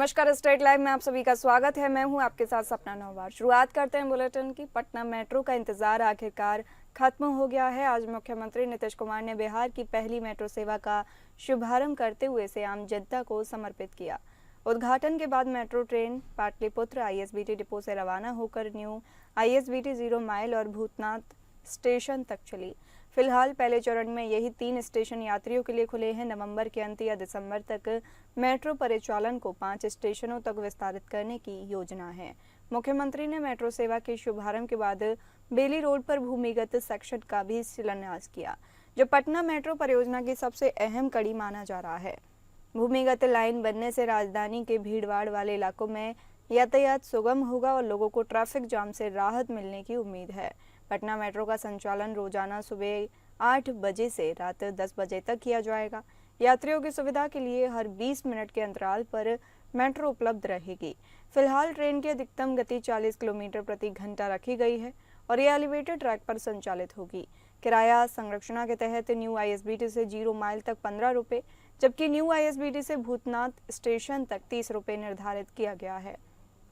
नमस्कार, state live में आप सभी का स्वागत है। मैं हूं आपके साथ सपना नौवार। शुरुआत करते हैं बुलेटिन की। पटना मेट्रो का इंतजार आखिरकार खत्म हो गया है। आज मुख्यमंत्री नीतीश कुमार ने बिहार की पहली मेट्रो सेवा का शुभारंभ करते हुए इसे आम जनता को समर्पित किया। उद्घाटन के बाद metro train Pataliputra ISBT depot से रवाना होकर न्यू आईएसबीटी 0 माइल और भूतनाथ स्टेशन तक चली। फिलहाल पहले चरण में यही 3 स्टेशन यात्रियों के लिए खुले हैं। नवंबर के अंत या दिसंबर तक मेट्रो परिचालन को 5 स्टेशनों तक विस्तारित करने की योजना है। मुख्यमंत्री ने मेट्रो सेवा के शुभारंभ के बाद बेली रोड पर भूमिगत सेक्शन का भी शिलान्यास किया, जो पटना मेट्रो परियोजना की सबसे अहम कड़ी माना जा रहा है। भूमिगत लाइन बनने से राजधानी के भीड़भाड़ वाले इलाकों में यातायात सुगम होगा और लोगों को ट्रैफिक जाम से राहत मिलने की उम्मीद है। पटना मेट्रो का संचालन रोजाना सुबह 8 बजे से रात 10 बजे तक किया जाएगा। यात्रियों की सुविधा के लिए हर 20 मिनट के अंतराल पर मेट्रो उपलब्ध रहेगी। फिलहाल ट्रेन की अधिकतम गति 40 किलोमीटर प्रति घंटा रखी गई है और ये एलिवेटेड ट्रैक पर संचालित होगी। किराया संरचना के तहत न्यू आईएसबीटी से 0 माइल तक 15 रुपये, जबकि न्यू आईएसबीटी से भूतनाथ स्टेशन तक 30 रुपये निर्धारित किया गया है।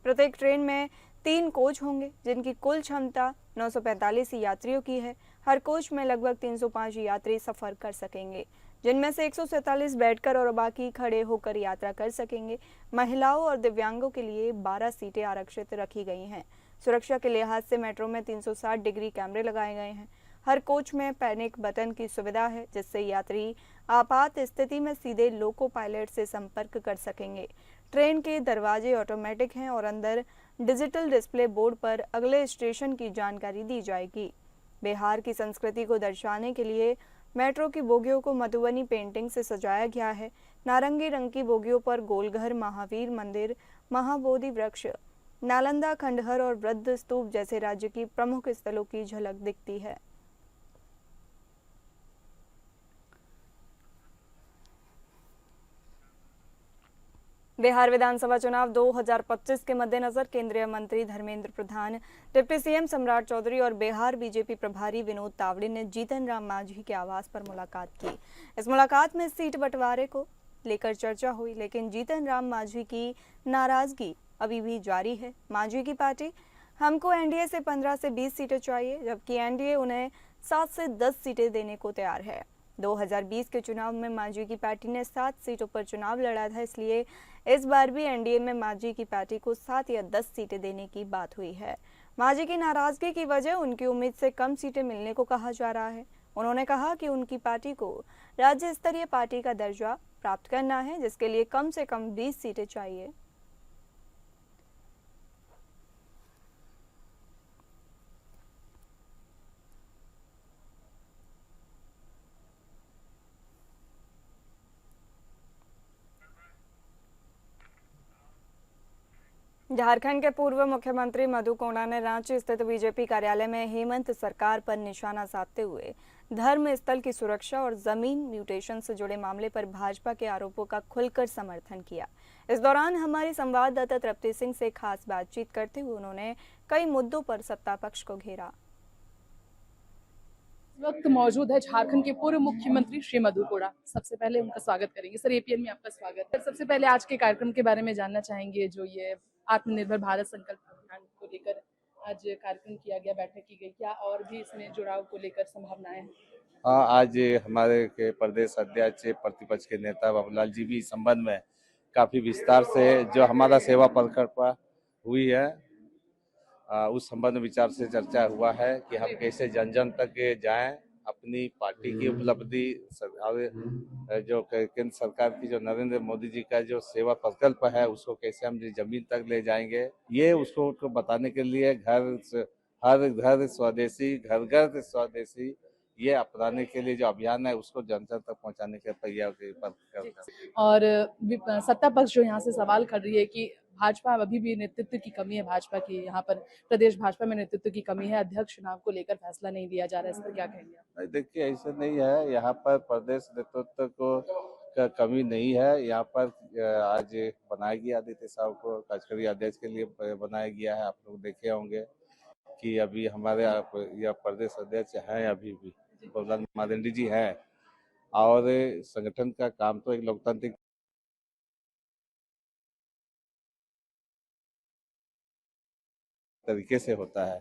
प्रत्येक ट्रेन में 3 कोच होंगे, जिनकी कुल क्षमता 945 यात्रियों की है। हर कोच में लगभग 305 यात्री सफर कर सकेंगे, जिनमें से 147 बैठकर और बाकी खड़े होकर यात्रा कर सकेंगे। महिलाओं और दिव्यांगों के लिए 12 सीटें आरक्षित रखी गई हैं। सुरक्षा के लिहाज से मेट्रो में 360 डिग्री कैमरे लगाए गए हैं। हर कोच में पैनिक बटन की सुविधा है, जिससे यात्री आपात स्थिति में सीधे लोको पायलट से संपर्क कर सकेंगे। ट्रेन के दरवाजे ऑटोमेटिक हैं और अंदर डिजिटल डिस्प्ले बोर्ड पर अगले स्टेशन की जानकारी दी जाएगी। बिहार की संस्कृति को दर्शाने के लिए मेट्रो की बोगियों को मधुबनी पेंटिंग से सजाया गया है। नारंगी रंग की बोगियों पर गोलघर, महावीर मंदिर, महाबोधि वृक्ष, नालंदा खंडहर और वृद्ध स्तूप जैसे राज्य की प्रमुख स्थलों की झलक दिखती है। बिहार विधानसभा चुनाव 2025 के मद्देनजर केंद्रीय मंत्री धर्मेंद्र प्रधान, डिप्टी सीएम सम्राट चौधरी और बिहार बीजेपी प्रभारी विनोद तावड़े ने जीतन राम मांझी के आवास पर मुलाकात की। इस मुलाकात में सीट बंटवारे को लेकर चर्चा हुई, लेकिन जीतन राम मांझी की नाराजगी अभी भी जारी है। मांझी की पार्टी हमको एनडीए से 15 से 20 सीटें चाहिए, जबकि एनडीए उन्हें 7 से 10 सीटें देने को तैयार है। 2020 के चुनाव में मांझी की पार्टी ने 7 सीटों पर चुनाव लड़ा था, इसलिए इस बार भी एनडीए में मांझी की पार्टी को 7 या 10 सीटें देने की बात हुई है। मांझी की नाराजगी की वजह उनकी उम्मीद से कम सीटें मिलने को कहा जा रहा है। उन्होंने कहा कि उनकी पार्टी को राज्य स्तरीय पार्टी का दर्जा प्राप्त करना है, जिसके लिए कम से कम 20 सीटें चाहिए। झारखंड के पूर्व मुख्यमंत्री मधु कोड़ा ने रांची स्थित बीजेपी कार्यालय में हेमंत सरकार पर निशाना साधते हुए धर्म स्थल की सुरक्षा और जमीन म्यूटेशन से जुड़े मामले पर भाजपा के आरोपों का खुलकर समर्थन किया। इस दौरान हमारी संवाददाता तृप्ति सिंह से खास बातचीत करते हुए उन्होंने कई मुद्दों पर सत्ता पक्ष को घेरा। इस वक्त मौजूद है झारखंड के पूर्व मुख्यमंत्री श्री मधु कोड़ा। सबसे पहले उनका स्वागत करेंगे। सर, एपीएन में आपका स्वागत है। सबसे पहले आज के कार्यक्रम के बारे में जानना चाहेंगे, जो ये आत्मनिर्भर भारत संकल्प अभियान को लेकर आज कार्यक्रम किया गया, बैठक की गई, क्या और भी इसमें जुड़ाव को लेकर संभावनाएं हैं? हाँ, आज हमारे के प्रदेश अध्यक्ष प्रतिपक्ष के नेता बाबूलाल जी भी इस संबंध में काफी विस्तार से जो हमारा सेवा प्रकल्प हुई है उस संबंध में विचार से चर्चा हुआ है कि हम कैसे जन जन तक जाएं, अपनी पार्टी की उपलब्धि जो केंद्र सरकार की जो नरेंद्र मोदी जी का जो सेवा प्रकल्प है उसको कैसे हम जमीन तक ले जाएंगे, ये उसको बताने के लिए हर घर स्वदेशी, घर घर स्वदेशी ये अपनाने के लिए जो अभियान है उसको जन जन तक पहुंचाने के तैयार। और सत्ता पक्ष जो यहाँ से सवाल कर रही है कि भाजपा अभी भी नेतृत्व की कमी है, भाजपा की यहाँ पर प्रदेश भाजपा में नेतृत्व की कमी है, अध्यक्ष चुनाव को लेकर फैसला नहीं लिया जा रहा है, इस पर क्या कहेंगे आप? नहीं, देखिए ऐसा नहीं है, यहाँ पर प्रदेश नेतृत्व को का कमी नहीं है। यहाँ पर आज बनाया गया आदित्य साहब को कार्यकारी अध्यक्ष के लिए बनाया गया है। आप लोग देखे होंगे कि अभी हमारे यह प्रदेश अध्यक्ष हैं, अभी भी प्रहलाद मारंडी जी हैं और संगठन का काम तो एक लोकतांत्रिक तरीके से होता है।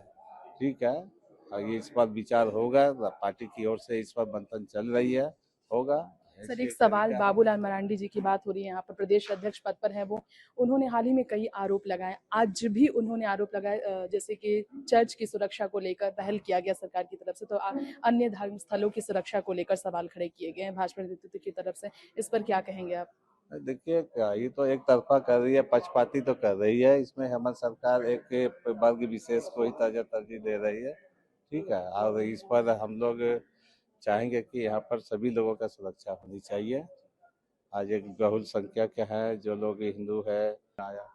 ठीक है, और ये इस पर विचार होगा, पार्टी की ओर से इस पर मंथन चल रही है, होगा। सर एक सवाल, बाबूलाल मरांडी जी की बात हो रही है, यहाँ पर प्रदेश अध्यक्ष पद पर है वो, उन्होंने हाल ही में कई आरोप लगाए, आज भी उन्होंने आरोप लगाए जैसे कि चर्च की सुरक्षा को लेकर पहल किया गया सरकार की तरफ से, तो अन्य धार्मिक स्थलों की सुरक्षा को लेकर सवाल खड़े किए गए हैं भाजपा नेतृत्व की तरफ से, इस पर क्या कहेंगे आप? देखिए, ये तो एक तरफा कर रही है, पक्षपाती तो कर रही है। इसमें हमारी सरकार एक वर्ग विशेष को ही तरजीह दे रही है। ठीक है, और इस पर हम लोग चाहेंगे कि यहाँ पर सभी लोगों का सुरक्षा होनी चाहिए। आज एक बहुल संख्यक है जो लोग हिंदू है आया।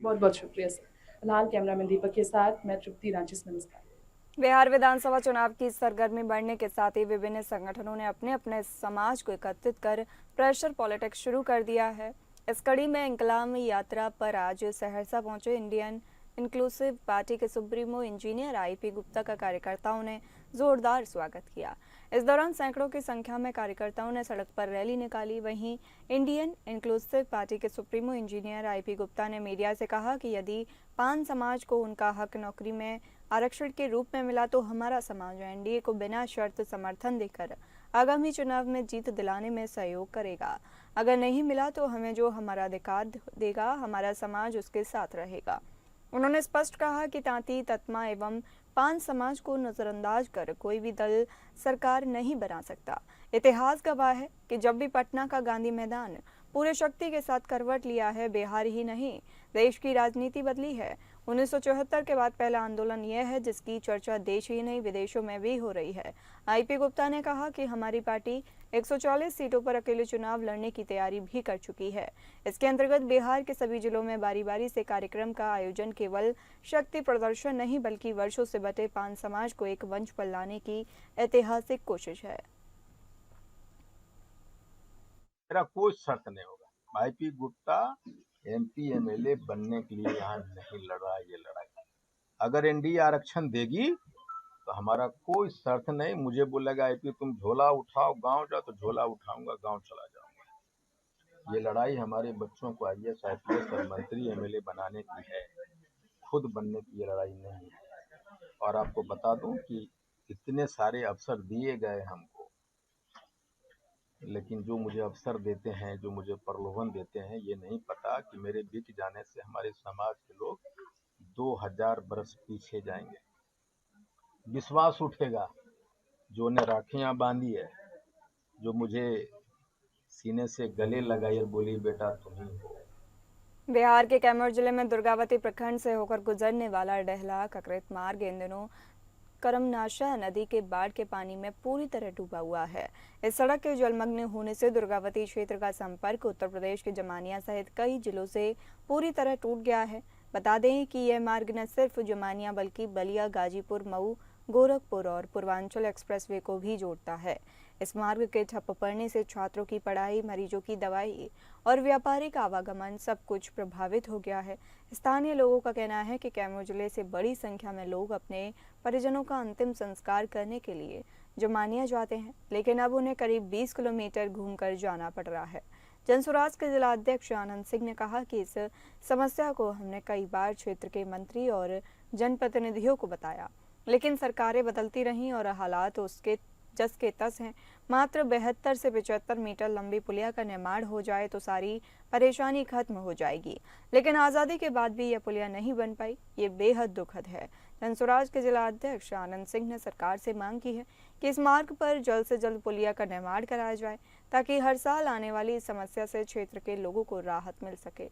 बहुत बहुत शुक्रिया सर। फिलहाल कैमरामैन दीपक के साथ मैं तृप्ति, रांची से, नमस्कार। बिहार विधानसभा चुनाव की सरगर्मी बढ़ने के साथ ही विभिन्न संगठनों ने अपने अपने समाज को एकत्रित कर प्रेशर पॉलिटिक्स शुरू कर दिया है। इस कड़ी में इंकलाब यात्रा पर आज सहरसा पहुंचे इंडियन इंक्लूसिव पार्टी के सुप्रीमो इंजीनियर आईपी गुप्ता का कार्यकर्ताओं ने जोरदार स्वागत किया। इस दौरान सैकड़ों की संख्या में कार्यकर्ताओं ने सड़क पर रैली निकाली। वहीं इंडियन इंक्लूसिव पार्टी के सुप्रीमो इंजीनियर आईपी गुप्ता ने मीडिया से कहा कि यदि पान समाज को उनका हक नौकरी में आरक्षण के रूप में मिला तो हमारा समाज एनडीए को बिना शर्त समर्थन देकर आगामी चुनाव में जीत दिलाने में सहयोग करेगा। अगर नहीं मिला तो हमें जो हमारा अधिकार देगा, हमारा समाज उसके साथ रहेगा। उन्होंने स्पष्ट कहा कि तांती, ततमा एवं पान समाज को नजरअंदाज कर कोई भी दल सरकार नहीं बना सकता। इतिहास गवाह है कि जब भी पटना का गांधी मैदान पूरे शक्ति के साथ करवट लिया है, बिहार ही नहीं देश की राजनीति बदली है। 1974 के बाद पहला आंदोलन यह है जिसकी चर्चा देश ही नहीं विदेशों में भी हो रही है। आईपी गुप्ता ने कहा कि हमारी पार्टी 140 सीटों पर अकेले चुनाव लड़ने की तैयारी भी कर चुकी है। इसके अंतर्गत बिहार के सभी जिलों में बारी बारी से कार्यक्रम का आयोजन केवल शक्ति प्रदर्शन नहीं बल्कि वर्षों से बटे पान समाज को एक मंच पर लाने की ऐतिहासिक कोशिश है। मेरा कोई शर्त नहीं होगा। आईपी गुप्ता एमपी एमएलए बनने के लिए यहाँ नहीं लड़ रहा है ये लड़ाई। अगर एनडीए आरक्षण देगी तो हमारा कोई शर्त नहीं। मुझे बोलेगा आईपी तुम झोला उठाओ गांव जाओ, तो झोला उठाऊंगा, गांव चला जाऊंगा। ये लड़ाई हमारे बच्चों को आईएएस आईपीएस और मंत्री एमएलए बनाने की है, खुद बनने की ये लड़ाई नहीं है। और आपको बता दूं कि इतने सारे अवसर दिए गए हमको, लेकिन जो मुझे अवसर देते हैं, जो मुझे प्रलोभन देते हैं, ये नहीं पता कि मेरे बिक जाने से हमारे समाज के लोग 2000 बरस पीछे जाएंगे। विश्वास उठेगा। जो ने राखियां बांधी है, जो मुझे सीने से गले लगाई और बोली बेटा तुम ही हो। बिहार के कैमूर जिले में दुर्गावती प्रखंड से होकर गुजरने वाला डेहला ककरेत मार्ग इन दिनों करमनाशा नदी के बाढ़ के पानी में पूरी तरह डूबा हुआ है। इस सड़क के जलमग्न होने से दुर्गावती क्षेत्र का संपर्क उत्तर प्रदेश के जमानिया सहित कई जिलों से पूरी तरह टूट गया है। बता दें कि यह मार्ग न सिर्फ जमानिया बल्कि बलिया, गाजीपुर, मऊ, गोरखपुर और पूर्वांचल एक्सप्रेसवे को भी जोड़ता है। इस मार्ग के ठप पड़ने से छात्रों की पढ़ाई, मरीजों की दवाई और व्यापारिक आवागमन सब कुछ प्रभावित हो गया है। स्थानीय लोगों का कहना है कि कैमूर जिले से बड़ी संख्या में लोग अपने परिजनों का अंतिम संस्कार करने के लिए जमानिया जाते हैं, लेकिन अब उन्हें करीब 20 किलोमीटर घूमकर जाना पड़ रहा है। जनसुराज के जिला अध्यक्ष आनंद सिंह ने कहा कि इस समस्या को हमने कई बार क्षेत्र के मंत्री और जनप्रतिनिधियों को बताया, लेकिन सरकारें बदलती रहीं और हालात उसके जस के तस हैं। मात्र 72 से 75 मीटर लंबी पुलिया का निर्माण हो जाए तो सारी परेशानी खत्म हो जाएगी, लेकिन आज़ादी के बाद भी यह पुलिया नहीं बन पाई। ये बेहद दुखद है। जनसुराज के जिला अध्यक्ष आनंद सिंह ने सरकार से मांग की है कि इस मार्ग पर जल्द से जल्द पुलिया का निर्माण कराया जाए ताकि हर साल आने वाली इस समस्या से क्षेत्र के लोगों को राहत मिल सके।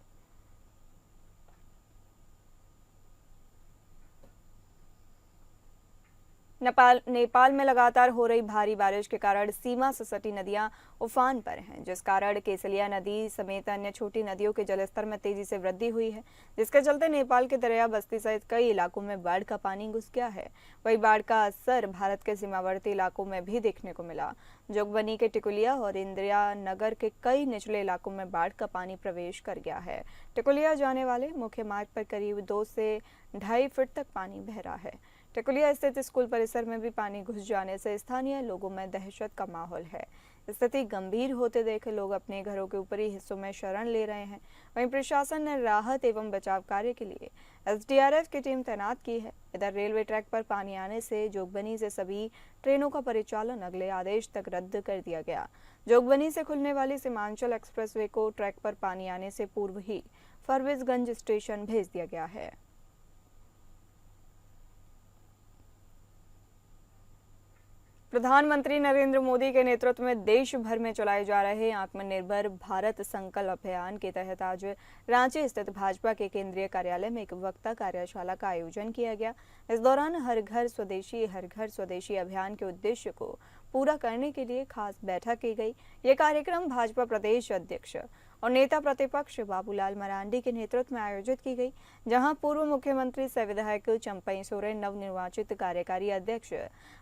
नेपाल में लगातार हो रही भारी बारिश के कारण सीमा से सटी नदियां उफान पर हैं, जिस कारण केसलिया नदी समेत अन्य छोटी नदियों के जलस्तर में तेजी से वृद्धि हुई है, जिसके चलते नेपाल के दरिया बस्ती सहित कई इलाकों में बाढ़ का पानी घुस गया है। वही बाढ़ का असर भारत के सीमावर्ती इलाकों में भी देखने को मिला। जोगबनी के टिकुलिया और इंदिरा नगर के कई निचले इलाकों में बाढ़ का पानी प्रवेश कर गया है। टिकुलिया जाने वाले मुख्य मार्ग पर करीब 2 से 2.5 फीट तक पानी बह रहा है। टिकुलिया स्थित स्कूल परिसर में भी पानी घुस जाने से स्थानीय लोगों में दहशत का माहौल है। स्थिति गंभीर होते देख लोग अपने घरों के ऊपरी हिस्सों में शरण ले रहे हैं। वहीं प्रशासन ने राहत एवं बचाव कार्य के लिए एसडीआरएफ की टीम तैनात की है। इधर रेलवे ट्रैक पर पानी आने से जोगबनी से सभी ट्रेनों का परिचालन अगले आदेश तक रद्द कर दिया गया। जोगबनी से खुलने वाली सीमांचल एक्सप्रेसवे को ट्रैक पर पानी आने से पूर्व ही फरबिसगंज स्टेशन भेज दिया गया है। प्रधानमंत्री नरेंद्र मोदी के नेतृत्व में देश भर में चलाए जा रहे आत्मनिर्भर भारत संकल्प अभियान के तहत आज रांची स्थित भाजपा के केंद्रीय कार्यालय में एक वक्ता कार्यशाला का आयोजन किया गया। इस दौरान हर घर स्वदेशी अभियान के उद्देश्य को पूरा करने के लिए खास बैठक की गई। ये कार्यक्रम भाजपा प्रदेश अध्यक्ष और नेता प्रतिपक्ष बाबूलाल मरांडी के नेतृत्व में आयोजित की गई, जहां पूर्व मुख्यमंत्री से विधायक चंपई सोरेन, नवनिर्वाचित कार्यकारी अध्यक्ष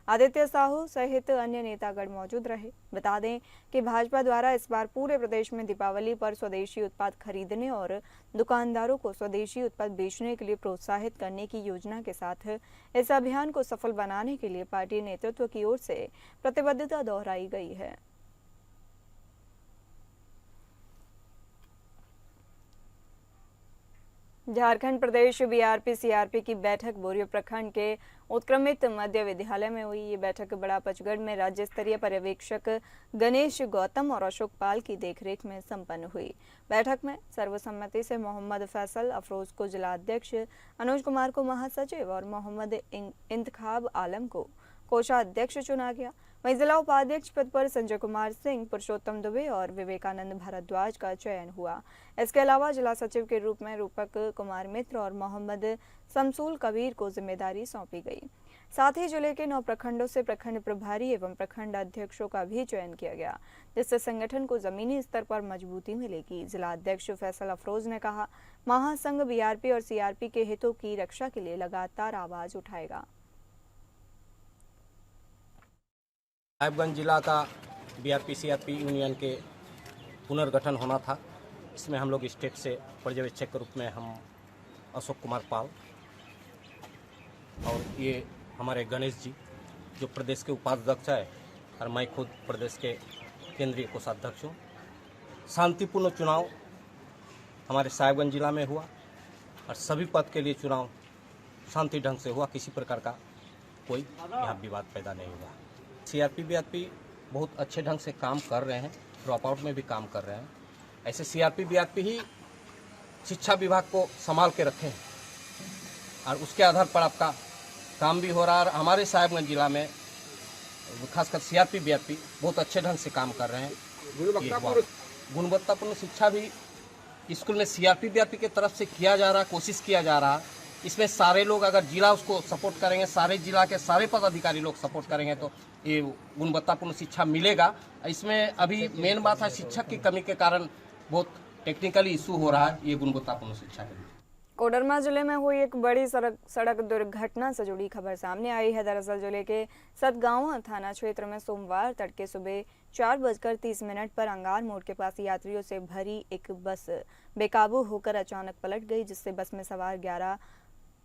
आदित्य साहू सहित अन्य नेतागण मौजूद रहे। बता दें कि भाजपा द्वारा इस बार पूरे प्रदेश में दीपावली पर स्वदेशी उत्पाद खरीदने और दुकानदारों को स्वदेशी उत्पाद बेचने के लिए प्रोत्साहित करने की योजना के साथ इस अभियान को सफल बनाने के लिए पार्टी नेतृत्व की ओर से प्रतिबद्धता दोहराई गई है। झारखंड प्रदेश बीआरपी सीआरपी की बैठक बोरियो प्रखंड के उत्क्रमित मध्य विद्यालय में हुई। ये बैठक बड़ा पचगढ़ में राज्य स्तरीय पर्यवेक्षक गणेश गौतम और अशोक पाल की देखरेख में संपन्न हुई। बैठक में सर्वसम्मति से मोहम्मद फैसल अफरोज को जिला अध्यक्ष, अनुज कुमार को महासचिव और मोहम्मद इंतखाब आलम को कोषाध्यक्ष चुना गया। वहीं जिला उपाध्यक्ष पद पर संजय कुमार सिंह, पुरुषोत्तम दुबे और विवेकानंद भारद्वाज का चयन हुआ। इसके अलावा जिला सचिव के रूप में रूपक कुमार मित्र और मोहम्मद शमसूल कबीर को जिम्मेदारी सौंपी गई। साथ ही जिले के 9 प्रखंडों से प्रखंड प्रभारी एवं प्रखंड अध्यक्षों का भी चयन किया गया, जिससे संगठन को जमीनी स्तर पर मजबूती मिलेगी। जिला अध्यक्ष फैसल अफरोज ने कहा, महासंघ बीआरपी और सीआरपी के हितों की रक्षा के लिए लगातार आवाज उठाएगा। साहिबगंज जिला का बीआरपी सीआरपी यूनियन के पुनर्गठन होना था। इसमें हम लोग स्टेट से पर्यवेक्षक के रूप में हम अशोक कुमार पाल और ये हमारे गणेश जी जो प्रदेश के उपाध्यक्ष है और मैं खुद प्रदेश के केंद्रीय कोषाध्यक्ष हूँ। शांतिपूर्ण चुनाव हमारे साहिबगंज जिला में हुआ और सभी पद के लिए चुनाव शांति ढंग से हुआ। किसी प्रकार का कोई यहाँ विवाद पैदा नहीं हुआ। सीआरपी बीआरपी बहुत अच्छे ढंग से काम कर रहे हैं, ड्रॉप आउट में भी काम कर रहे हैं। ऐसे सीआरपी बीआरपी ही शिक्षा विभाग को संभाल के रखे हैं और उसके आधार पर आपका काम भी हो रहा है। और हमारे साहिबगंज जिला में खासकर सीआरपी बीआरपी बहुत अच्छे ढंग से काम कर रहे हैं। गुणवत्तापूर्ण शिक्षा भी स्कूल में सीआरपी बीआरपी की तरफ से किया जा रहा है, कोशिश किया जा रहा है। इसमें सारे लोग अगर जिला उसको सपोर्ट करेंगे, सारे जिला के सारे पदाधिकारी लोग सपोर्ट करेंगे तो ये गुणवत्तापूर्ण शिक्षा मिलेगा। इसमें अभी मेन बात है शिक्षक की कमी के कारण बहुत टेक्निकली इशू हो रहा है ये गुणवत्तापूर्ण शिक्षा के लिए। कोडरमा जिले में हुई एक बड़ी सड़क दुर्घटना से जुड़ी खबर सामने आई है। दरअसल जिले के सतगांव थाना क्षेत्र में सोमवार तड़के सुबह 4:30 पर अंगार मोड़ के पास यात्रियों से भरी एक बस बेकाबू होकर अचानक पलट गई, जिससे बस में सवार 11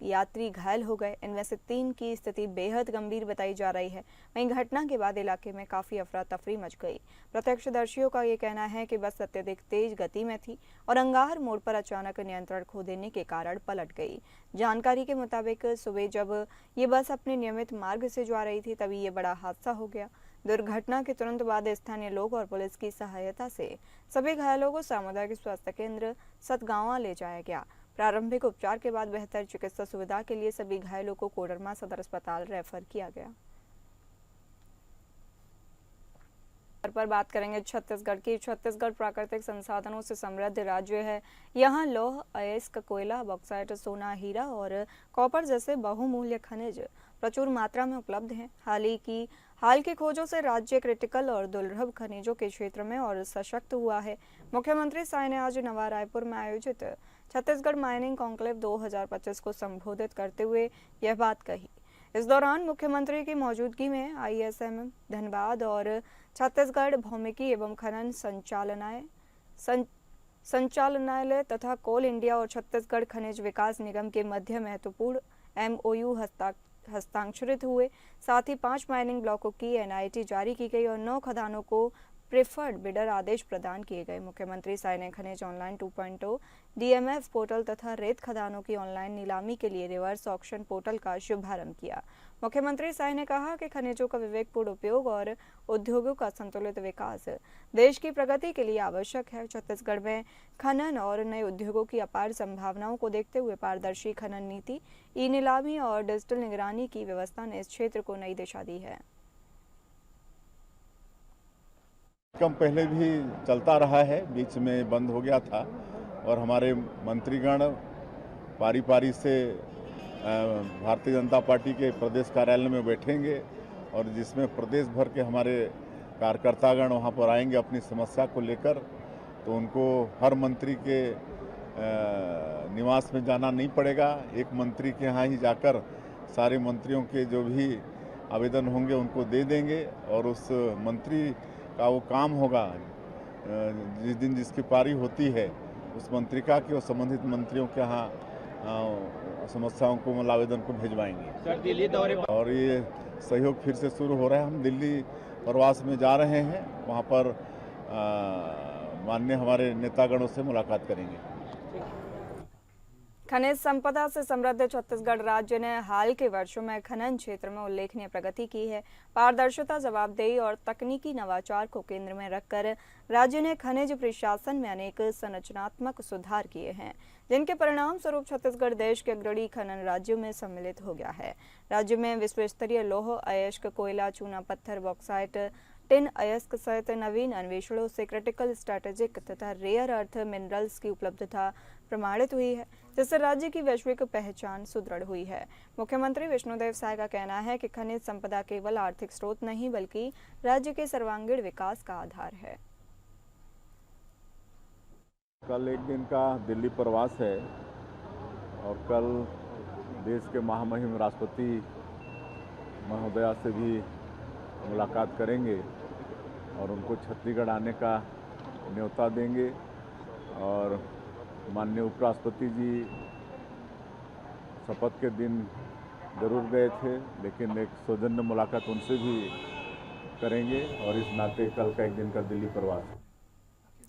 यात्री घायल हो गए। इनमें से 3 की स्थिति बेहद गंभीर बताई जा रही है। वहीं घटना के बाद इलाके में काफी अफरा तफरी मच गई। प्रत्यक्षदर्शियों का ये कहना है कि बस अत्यधिक तेज गति में थी और अंगार मोड़ पर अचानक नियंत्रण खो देने के कारण पलट गई। जानकारी के मुताबिक सुबह जब ये बस अपने नियमित मार्ग से जा रही थी तभी ये बड़ा हादसा हो गया। दुर्घटना के तुरंत बाद स्थानीय लोग और पुलिस की सहायता से सभी घायलों को सामुदायिक स्वास्थ्य केंद्र सतगांव ले जाया गया। प्रारंभिक उपचार के बाद बेहतर चिकित्सा सुविधा के लिए सभी घायलों को कोडरमा सदर अस्पताल रेफर किया गया। पर बात करेंगे छत्तीसगढ़ की। छत्तीसगढ़ प्राकृतिक संसाधनों से समृद्ध राज्य है। यहाँ लौह, अयस्क, कोयला, बॉक्साइट, सोना, हीरा और कॉपर जैसे बहुमूल्य खनिज प्रचुर मात्रा में उपलब्ध हैं। हाल की खोजों से राज्य क्रिटिकल और दुर्लभ खनिजों के क्षेत्र में और सशक्त हुआ है। मुख्यमंत्री साय ने आज नवा रायपुर में आयोजित छत्तीसगढ़ माइनिंग कॉन्क्लेव 2025 को संबोधित करते हुए यह बात कही। इस दौरान मुख्यमंत्री की मौजूदगी में ISM धनबाद और छत्तीसगढ़ भौमिकी एवं खनन संचालनालय तथा कोल इंडिया और छत्तीसगढ़ खनिज विकास निगम के मध्य महत्वपूर्ण MOU हस्ताक्षरित हुए। साथ ही 5 माइनिंग ब्लॉकों की NIT जारी की गई और 9 खदानों को प्रेफर्ड बिडर आदेश प्रदान किए गए। मुख्यमंत्री साय ने खनिज ऑनलाइन 2.0 डीएमएफ पोर्टल तथा रेत खदानों की ऑनलाइन नीलामी के लिए रिवर्स ऑक्शन पोर्टल का शुभारंभ किया। मुख्यमंत्री साय ने कहा कि खनिजों का विवेकपूर्ण उपयोग और उद्योगों का संतुलित विकास देश की प्रगति के लिए आवश्यक है। छत्तीसगढ़ में खनन और नए उद्योगों की अपार संभावनाओं को देखते हुए पारदर्शी खनन नीति, ई नीलामी और डिजिटल निगरानी की व्यवस्था ने इस क्षेत्र को नई दिशा दी है। कम पहले भी चलता रहा है, बीच में बंद हो गया था और हमारे मंत्रीगण पारी पारी से भारतीय जनता पार्टी के प्रदेश कार्यालय में बैठेंगे और जिसमें प्रदेश भर के हमारे कार्यकर्तागण वहां पर आएंगे अपनी समस्या को लेकर, तो उनको हर मंत्री के निवास में जाना नहीं पड़ेगा। एक मंत्री के यहाँ ही जाकर सारे मंत्रियों के जो भी आवेदन होंगे उनको दे देंगे और उस मंत्री का वो काम होगा जिस दिन जिसकी पारी होती है उस मंत्री का कि वो संबंधित मंत्रियों के यहाँ समस्याओं को आवेदन को भेजवाएंगे। सर दिल्ली दौरे और ये सहयोग फिर से शुरू हो रहा है। हम दिल्ली प्रवास में जा रहे हैं, वहाँ पर माननीय हमारे नेतागणों से मुलाकात करेंगे। खनिज संपदा से समृद्ध छत्तीसगढ़ राज्य ने हाल के वर्षों में खनन क्षेत्र में उल्लेखनीय प्रगति की है। पारदर्शिता, जवाबदेही और तकनीकी नवाचार को केंद्र में रखकर राज्य ने खनिज प्रशासन में अनेक संरचनात्मक सुधार किए हैं, जिनके परिणाम स्वरूप छत्तीसगढ़ देश के अग्रणी खनन राज्यों में सम्मिलित हो गया है। राज्य में विश्व स्तरीय लौह अयस्क, कोयला, चूना पत्थर, बॉक्साइट, टिन अयस्क सहित नवीन अन्वेषणों से क्रिटिकल, स्ट्रैटेजिक तथा रेयर अर्थ मिनरल्स की उपलब्धता प्रमाणित हुई है, जिससे राज्य की वैश्विक पहचान सुदृढ़ हुई है। मुख्यमंत्री विष्णुदेव साय का कहना है कि खनिज संपदा केवल आर्थिक स्रोत नहीं बल्कि राज्य के सर्वांगीण विकास का आधार है। कल एक दिन का दिल्ली प्रवास है और कल देश के महामहिम राष्ट्रपति महोदया से भी मुलाकात करेंगे और उनको छत्तीसगढ़ आने का न्योता देंगे। और माननीय उपराष्ट्रपति जी शपथ के दिन जरूर गए थे, लेकिन एक सौजन्य मुलाकात उनसे भी करेंगे और इस नाते कल का एक दिन का दिल्ली प्रवास।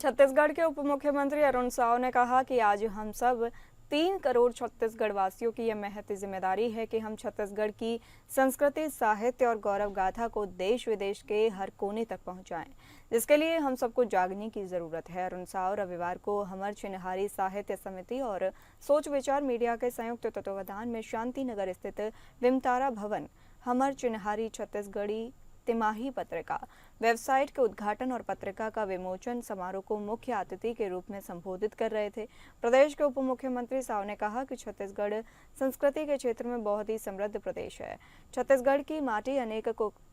छत्तीसगढ़ के उप मुख्यमंत्री अरुण साव ने कहा कि आज हम सब 3 करोड़ छत्तीसगढ़ वासियों की यह महती जिम्मेदारी है कि हम छत्तीसगढ़ की संस्कृति, साहित्य और गौरव गाथा को देश विदेश के हर कोने तक पहुंचाएं, जिसके लिए हम सबको जागने की जरूरत है। अरुण साव रविवार को हमर चिन्हारी साहित्य समिति और सोच विचार मीडिया के संयुक्त तत्वावधान में शांति नगर स्थित विमतारा भवन हमर चिन्हारी छत्तीसगढ़ी तिमाही पत्रिका वेबसाइट के उद्घाटन और पत्रिका का विमोचन समारोह को मुख्य अतिथि के रूप में संबोधित कर रहे थे। प्रदेश के उप मुख्यमंत्री साव ने कहा कि छत्तीसगढ़ संस्कृति के क्षेत्र में बहुत ही समृद्ध प्रदेश है। छत्तीसगढ़ की माटी अनेक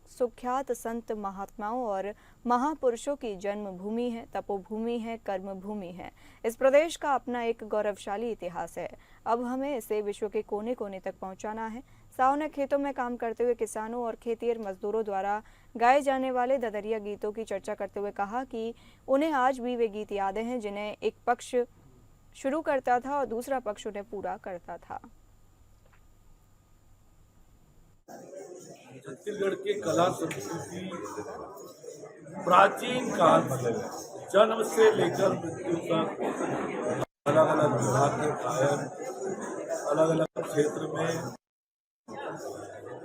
सुख्यात संत, महात्माओं और महापुरुषों की जन्मभूमि है, तपोभूमि है, कर्मभूमि है। इस प्रदेश का अपना एक गौरवशाली इतिहास है। अब हमें इसे विश्व के कोने कोने तक पहुंचाना है। साव ने खेतों में काम करते हुए किसानों और खेतिहर मजदूरों द्वारा गाए जाने वाले ददरिया गीतों की चर्चा करते हुए कहा कि उन्हें आज भी वे गीत याद हैं जिन्हें एक पक्ष शुरू करता था और दूसरा पक्ष उन्हें पूरा करता था। छत्तीसगढ़ के कला संस्कृति प्राचीन काल जन्म से लेकर मृत्यु तक अलग अलग विभाग के गायन, अलग अलग क्षेत्र में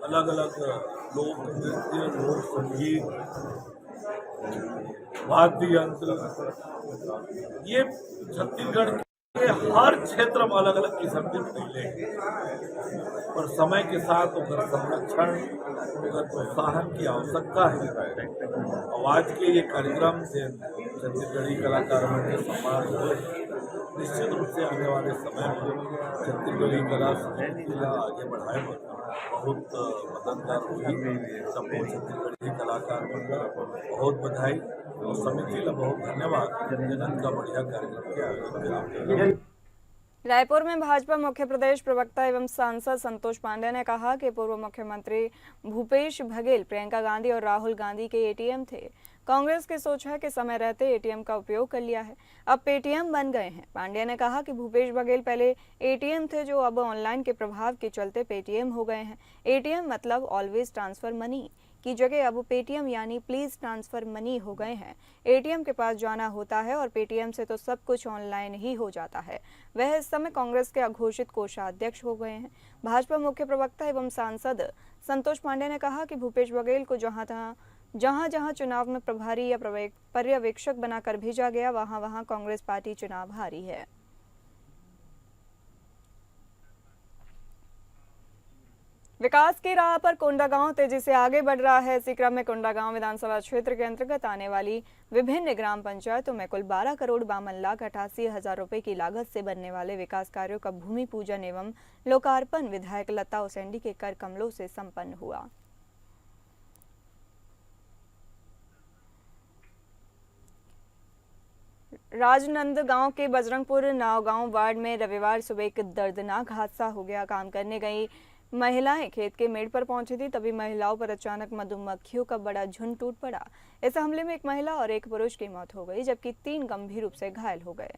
अलग अलग लोक नृत्य, लोक संगीत, वाद्य यंत्र, ये छत्तीसगढ़ के हर क्षेत्र में अलग अलग किस्म के मिले और समय के साथ उनका संरक्षण, उनका प्रोत्साहन की आवश्यकता है। और आज के ये कार्यक्रम से छत्तीसगढ़ी कलाकारों के सम्मान निश्चित रूप से आने वाले समय में छत्तीसगढ़ी कला संस्कृति आगे बढ़ाए बहुत मददगार होगी। सबको छत्तीसगढ़ी कलाकार बहुत बधाई और समिति का बहुत धन्यवाद जनन का बढ़िया कार्यक्रम के आयोजन। रायपुर में भाजपा मुख्य प्रदेश प्रवक्ता एवं सांसद संतोष पांडे ने कहा कि पूर्व मुख्यमंत्री भूपेश बघेल, प्रियंका गांधी और राहुल गांधी के एटीएम थे। कांग्रेस की सोच है कि समय रहते एटीएम का उपयोग कर लिया है, अब पेटीएम बन गए हैं। पांडे ने कहा कि भूपेश बघेल पहले एटीएम थे जो अब ऑनलाइन के प्रभाव के चलते पेटीएम हो गए हैं। एटीएम मतलब ऑलवेज ट्रांसफर मनी, की जगह अब पेटीएम यानी प्लीज ट्रांसफर मनी हो गए हैं। एटीएम के पास जाना होता है और पेटीएम से तो सब कुछ ऑनलाइन ही हो जाता है। वह इस समय कांग्रेस के अघोषित कोषाध्यक्ष हो गए हैं। भाजपा मुख्य प्रवक्ता एवं सांसद संतोष पांडे ने कहा कि भूपेश बघेल को जहां चुनाव में प्रभारी या पर्यवेक्षक बनाकर भेजा गया, वहां कांग्रेस पार्टी चुनाव हारी है। विकास की राह पर कोंडागांव तेजी से आगे बढ़ रहा है। इसी क्रम में कोंडागांव विधानसभा क्षेत्र के अंतर्गत आने वाली विभिन्न ग्राम पंचायतों में कुल 12,52,88,000 रुपए की लागत से बनने वाले विकास कार्यों का भूमि पूजन एवं लोकार्पण विधायक लता उसेंडी के कर कमलों से संपन्न हुआ। राजनंदगांव के बजरंगपुर नावगांव वार्ड में रविवार सुबह एक दर्दनाक हादसा हो गया। काम करने गई महिलाएं खेत के मेड़ पर पहुंची थी, तभी महिलाओं पर अचानक मधुमक्खियों का बड़ा झुंड टूट पड़ा। इस हमले में एक महिला और एक पुरुष की मौत हो गई, जबकि 3 गंभीर रूप से घायल हो गए।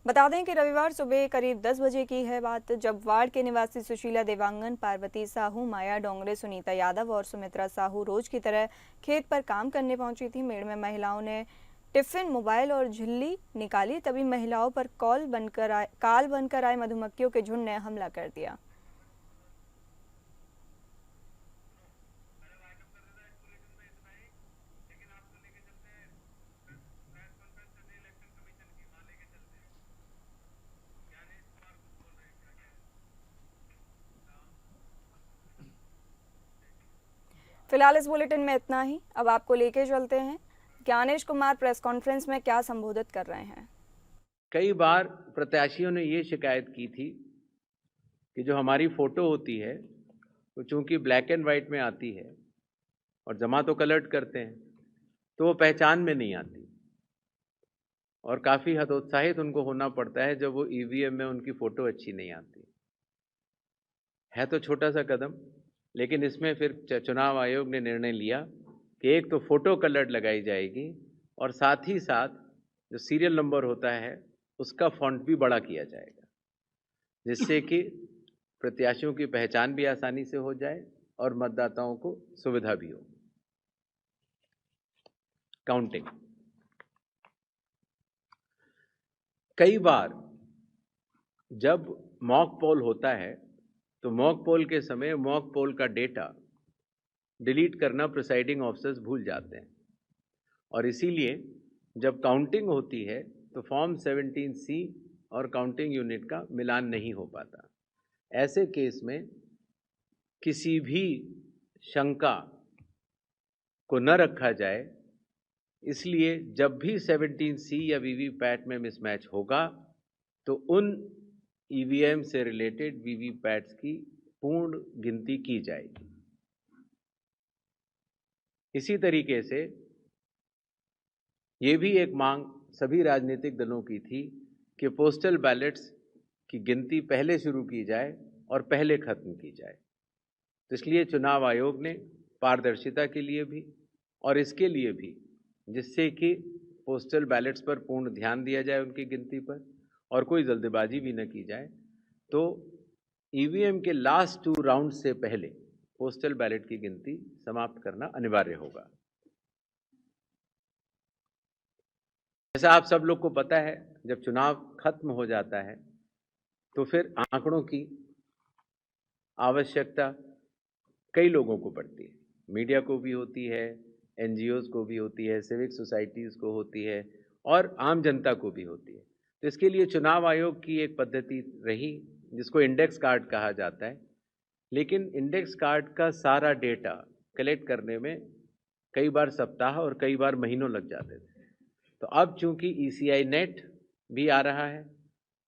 बता दें कि रविवार सुबह करीब 10 बजे की है बात, जब वार्ड के निवासी सुशीला देवांगन, पार्वती साहू, माया डोंगरे, सुनीता यादव और सुमित्रा साहू रोज की तरह खेत पर काम करने पहुंची थी। मेड़ में महिलाओं ने टिफिन, मोबाइल और झिल्ली निकाली, तभी महिलाओं पर काल बनकर आए मधुमक्खियों के झुंड ने हमला कर दिया। फिलहाल इस बुलेटिन में इतना ही। अब आपको लेके चलते हैं ज्ञानेश कुमार प्रेस कॉन्फ्रेंस में क्या संबोधित कर रहे हैं। कई बार प्रत्याशियों ने ये शिकायत की थी कि जो हमारी फ़ोटो होती है वो चूंकि ब्लैक एंड वाइट में आती है और जमा तो कलर्ड करते हैं तो वो पहचान में नहीं आती, और काफ़ी हतोत्साहित उनको होना पड़ता है जब वो ईवीएम में उनकी फ़ोटो अच्छी नहीं आती है। तो छोटा सा कदम, लेकिन इसमें फिर चुनाव आयोग ने निर्णय लिया कि एक तो फ़ोटो कलर्ड लगाई जाएगी और साथ ही साथ जो सीरियल नंबर होता है उसका फॉन्ट भी बड़ा किया जाएगा, जिससे कि प्रत्याशियों की पहचान भी आसानी से हो जाए और मतदाताओं को सुविधा भी हो। काउंटिंग, कई बार जब मॉक पोल होता है तो मॉक पोल के समय मॉक पोल का डेटा डिलीट करना प्रिसाइडिंग ऑफिसर्स भूल जाते हैं, और इसीलिए जब काउंटिंग होती है तो फॉर्म 17C और काउंटिंग यूनिट का मिलान नहीं हो पाता। ऐसे केस में किसी भी शंका को न रखा जाए, इसलिए जब भी 17C या वीवीपैट में मिसमैच होगा तो उन ईवीएम से रिलेटेड वीवीपैट्स की पूर्ण गिनती की जाएगी। इसी तरीके से ये भी एक मांग सभी राजनीतिक दलों की थी कि पोस्टल बैलेट्स की गिनती पहले शुरू की जाए और पहले खत्म की जाए। तो इसलिए चुनाव आयोग ने पारदर्शिता के लिए भी और इसके लिए भी, जिससे कि पोस्टल बैलेट्स पर पूर्ण ध्यान दिया जाए उनकी गिनती पर और कोई जल्दबाजी भी न की जाए, तो ईवीएम के लास्ट 2 राउंड से पहले पोस्टल बैलेट की गिनती समाप्त करना अनिवार्य होगा। जैसा आप सब लोग को पता है, जब चुनाव खत्म हो जाता है तो फिर आंकड़ों की आवश्यकता कई लोगों को पड़ती है। मीडिया को भी होती है, एनजीओज को भी होती है, सिविक सोसाइटीज़ को होती है और आम जनता को भी होती है। तो इसके लिए चुनाव आयोग की एक पद्धति रही जिसको इंडेक्स कार्ड कहा जाता है, लेकिन इंडेक्स कार्ड का सारा डेटा कलेक्ट करने में कई बार सप्ताह और कई बार महीनों लग जाते थे। तो अब चूंकि ECI नेट भी आ रहा है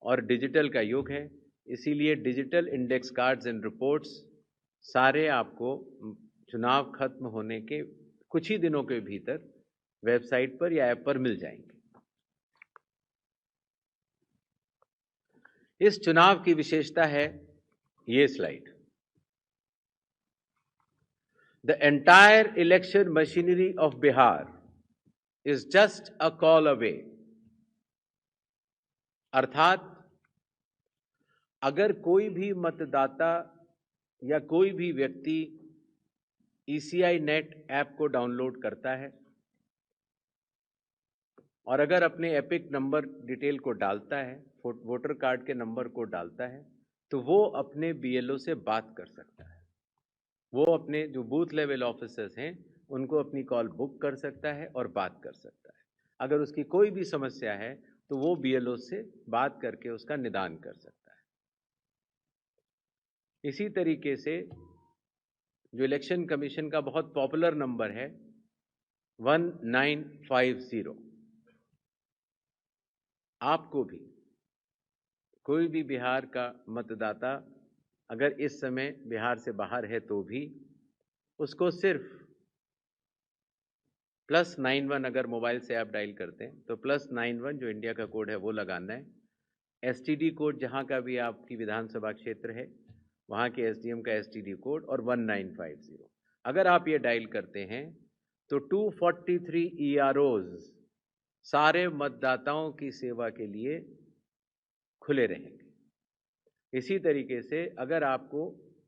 और डिजिटल का युग है, इसीलिए digital index cards and reports सारे आपको चुनाव खत्म होने के कुछ ही दिनों के भीतर वेबसाइट पर या ऐप पर मिल जाएंगे। इस चुनाव की विशेषता है ये slide. The entire election machinery of Bihar is just a call away। अर्थात अगर कोई भी मतदाता या कोई भी व्यक्ति ECI नेट ऐप को डाउनलोड करता है और अगर अपने एपिक नंबर डिटेल को डालता है, वोटर कार्ड के नंबर को डालता है, तो वो अपने BLO से बात कर सकता है। वो अपने जो बूथ लेवल ऑफिसर्स हैं उनको अपनी कॉल बुक कर सकता है और बात कर सकता है। अगर उसकी कोई भी समस्या है तो वो BLO से बात करके उसका निदान कर सकता है। इसी तरीके से जो इलेक्शन कमीशन का बहुत पॉपुलर नंबर है 1950, आपको भी कोई भी बिहार का मतदाता अगर इस समय बिहार से बाहर है तो भी उसको सिर्फ +91 अगर मोबाइल से आप डायल करते हैं तो +91 जो इंडिया का कोड है वो लगाना है। STD कोड जहां का भी आपकी विधानसभा क्षेत्र है वहां के SDM का STD कोड और 1950 अगर आप ये डायल करते हैं तो 243 EROs सारे मतदाताओं की सेवा के लिए खुले रहेंगे। इसी तरीके से अगर आपको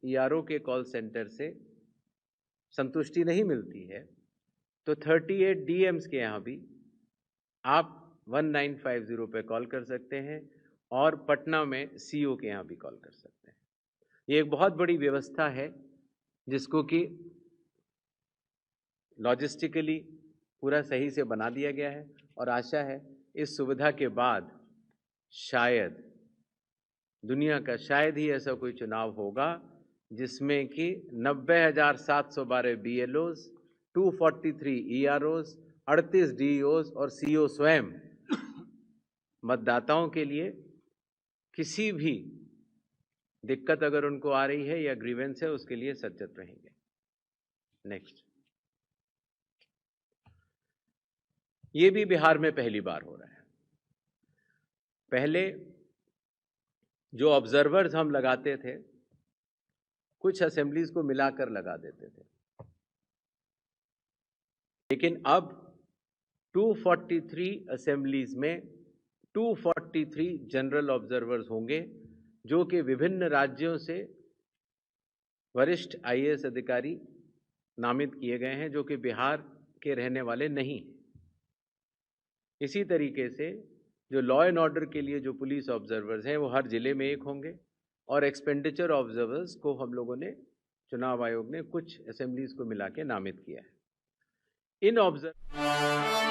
ERO के कॉल सेंटर से संतुष्टि नहीं मिलती है तो 38 DMs के यहाँ भी आप 1950 पे कॉल कर सकते हैं और पटना में CO के यहाँ भी कॉल कर सकते हैं। ये एक बहुत बड़ी व्यवस्था है जिसको कि लॉजिस्टिकली पूरा सही से बना दिया गया है और आशा है इस सुविधा के बाद शायद दुनिया का शायद ही ऐसा कोई चुनाव होगा जिसमें कि 90,712 BLOs, 243 EROs, 38 DEOs और CO स्वयं मतदाताओं के लिए किसी भी दिक्कत अगर उनको आ रही है या ग्रीवेंस है उसके लिए सचेत रहेंगे। नेक्स्ट, ये भी बिहार में पहली बार हो रहा है। पहले जो ऑब्जर्वर्स हम लगाते थे कुछ असेंबलीज को मिलाकर लगा देते थे, लेकिन अब 243 असेंबलीज में 243 जनरल ऑब्जर्वर्स होंगे जो कि विभिन्न राज्यों से वरिष्ठ IAS अधिकारी नामित किए गए हैं जो कि बिहार के रहने वाले नहीं हैं। इसी तरीके से जो लॉ एंड ऑर्डर के लिए जो पुलिस ऑब्जर्वर्स हैं वो हर जिले में एक होंगे और एक्सपेंडिचर ऑब्जर्वर्स को हम लोगों ने चुनाव आयोग ने कुछ असेंबलीज को मिला के नामित किया है। इन ऑब्जर्वर